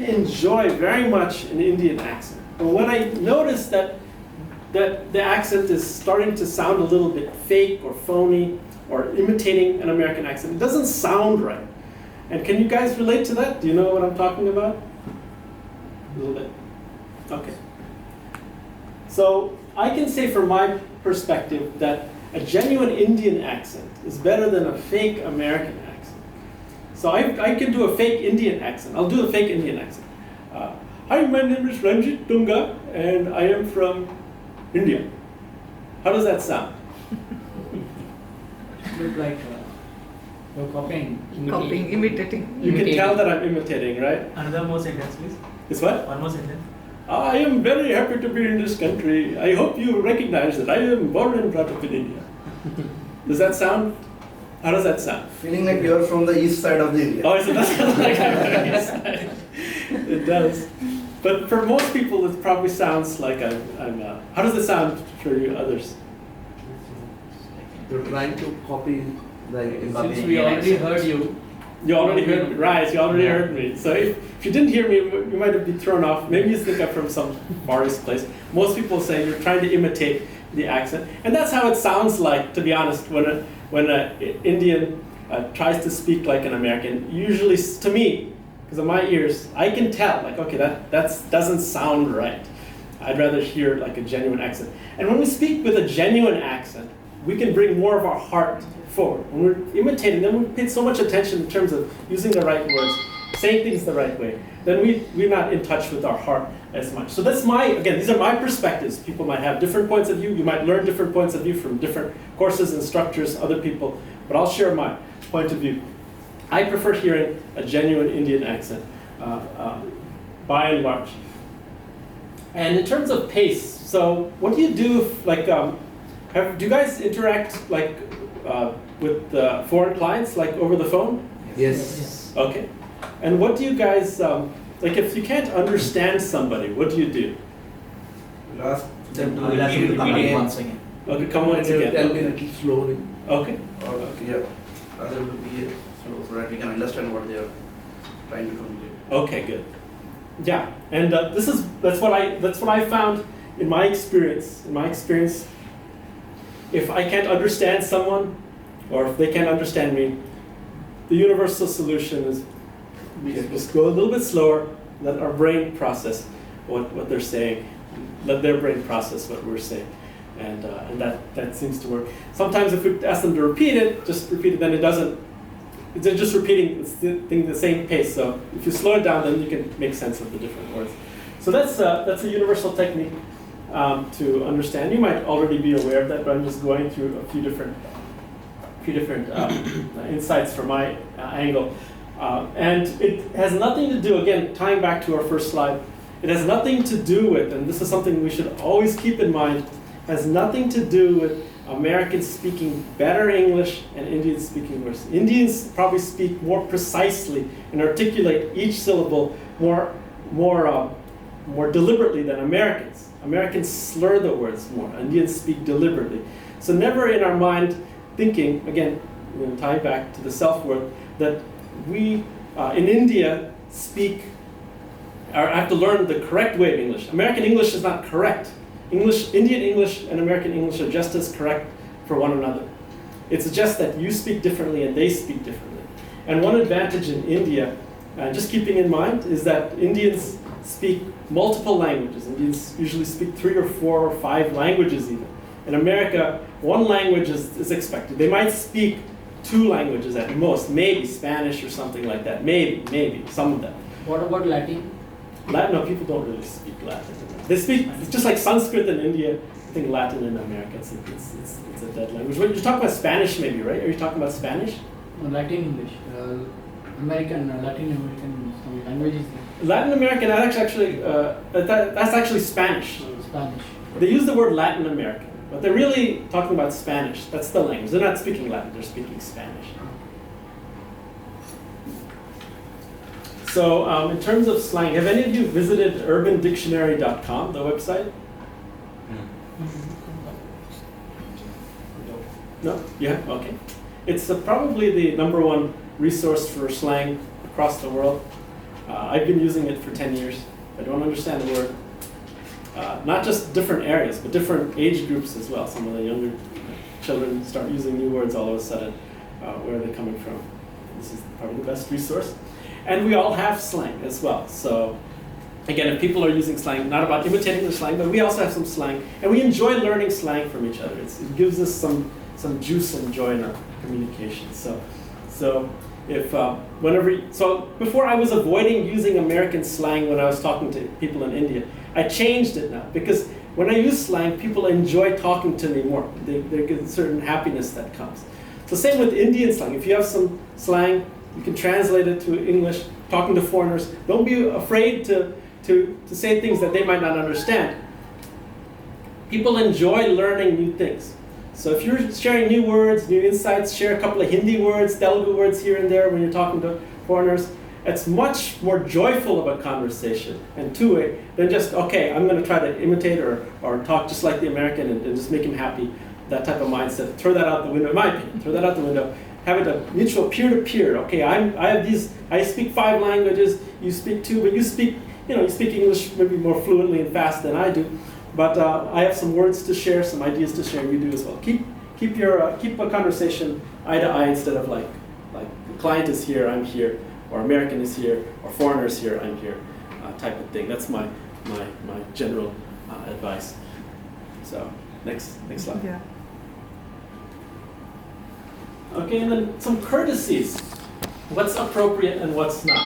enjoy very much an Indian accent. But when I noticed that the accent is starting to sound a little bit fake or phony or imitating an American accent, it doesn't sound right. And can you guys relate to that? Do you know what I'm talking about? A little bit. Okay. So I can say from my perspective that a genuine Indian accent is better than a fake American accent. So I can do a fake Indian accent. I'll do a fake Indian accent. Hi, my name is Ranjit Tunga, and I am from India. How does that sound? Look like you're copying, imitating. You can tell that I'm imitating, right? Another more sentence, please. It's what? One more sentence. I am very happy to be in this country. I hope you recognize that I am born and brought up in India. Does that sound? How does that sound? Feeling like you're from the east side of the India. Oh, so that sounds like I'm from the east side. It does. But for most people, it probably sounds like I'm how does it sound for you others? You're trying to copy the Since we already heard you. You already heard me, right? You already heard me. So if you didn't hear me, you might have been thrown off. Maybe you think I'm from some Far East place. Most people say you're trying to imitate the accent, and that's how it sounds like, to be honest, when an Indian tries to speak like an American. Usually, to me, because of my ears, I can tell, like, okay, that doesn't sound right. I'd rather hear like a genuine accent. And when we speak with a genuine accent, we can bring more of our heart forward. When we're imitating them, we pay so much attention in terms of using the right words, saying things the right way, then we're not in touch with our heart as much. So that's again, these are my perspectives. People might have different points of view. You might learn different points of view from different courses, instructors, other people, but I'll share my point of view. I prefer hearing a genuine Indian accent, by and large. And in terms of pace, so what do you do if, like, do you guys interact like with foreign clients, like over the phone? Yes. Okay. And what do you guys, like if you can't understand somebody, what do you do? Last Then them we'll ask you to come again once again. Okay, come once again. Tell me a Okay. little slowly. Okay. or yeah, rather to be so that we can understand what they are trying to communicate. Okay, good. Yeah, and that's what I found in my experience. In my experience, if I can't understand someone, or if they can't understand me, the universal solution is we just go a little bit slower, let our brain process what they're saying, let their brain process what we're saying, and that seems to work. Sometimes if we ask them to repeat it, then it doesn't. They're just repeating the same pace. So if you slow it down, then you can make sense of the different words. So that's a universal technique to understand. You might already be aware of that, but I'm just going through a few different insights from my angle. And it has nothing to do, again, tying back to our first slide, it has nothing to do with, and this is something we should always keep in mind, has nothing to do with Americans speaking better English and Indians speaking worse. Indians probably speak more precisely and articulate each syllable more deliberately than Americans. Americans slur the words more. Indians speak deliberately. So never in our mind thinking, again, tying back to the self-worth, that we in India speak, or have to learn the correct way of English. American English is not correct. Indian English and American English are just as correct for one another. It's just that you speak differently and they speak differently. And one advantage in India, just keeping in mind, is that Indians speak multiple languages. Indians usually speak 3 or 4 or 5 languages even. In America, one language is expected. They might speak 2 languages at most, maybe Spanish or something like that. Maybe, some of them. What about Latin? Latin, no, people don't really speak Latin. They speak, it's just like Sanskrit in India. I think Latin in America, it's a dead language. You're talking about Spanish maybe, right? Are you talking about Spanish? No, Latin English. Latin American some languages. Latin American, that's actually Spanish. Spanish. They use the word Latin American, but they're really talking about Spanish. That's the language. They're not speaking Latin, they're speaking Spanish. So in terms of slang, have any of you visited urbandictionary.com, the website? No? Yeah? Okay. It's probably the #1 resource for slang across the world. I've been using it for 10 years. I don't understand the word. Not just different areas, but different age groups as well. Some of the younger children start using new words all of a sudden. Where are they coming from? This is probably the best resource. And we all have slang as well. So again, if people are using slang, not about imitating the slang, but we also have some slang. And we enjoy learning slang from each other. It gives us some juice and joy in our communication. So if so before I was avoiding using American slang when I was talking to people in India. I changed it now because when I use slang, people enjoy talking to me more. They get a certain happiness that comes. So same with Indian slang. If you have some slang, you can translate it to English, talking to foreigners. Don't be afraid to say things that they might not understand. People enjoy learning new things. So if you're sharing new words, new insights, share a couple of Hindi words, Telugu words here and there when you're talking to foreigners, it's much more joyful of a conversation and two-way than just, okay, I'm going to try to imitate or talk just like the American and just make him happy. That type of mindset. Throw that out the window, in my opinion. Throw that out the window. Have it a mutual peer-to-peer. Okay, I speak 5 languages, you speak 2, but you speak English maybe more fluently and fast than I do. But I have some words to share, some ideas to share, you do as well. Keep a conversation eye to eye instead of like the client is here, I'm here, or American is here, or foreigner is here, I'm here, type of thing. That's my general advice. So next slide. Yeah. Okay, and then some courtesies. What's appropriate and what's not.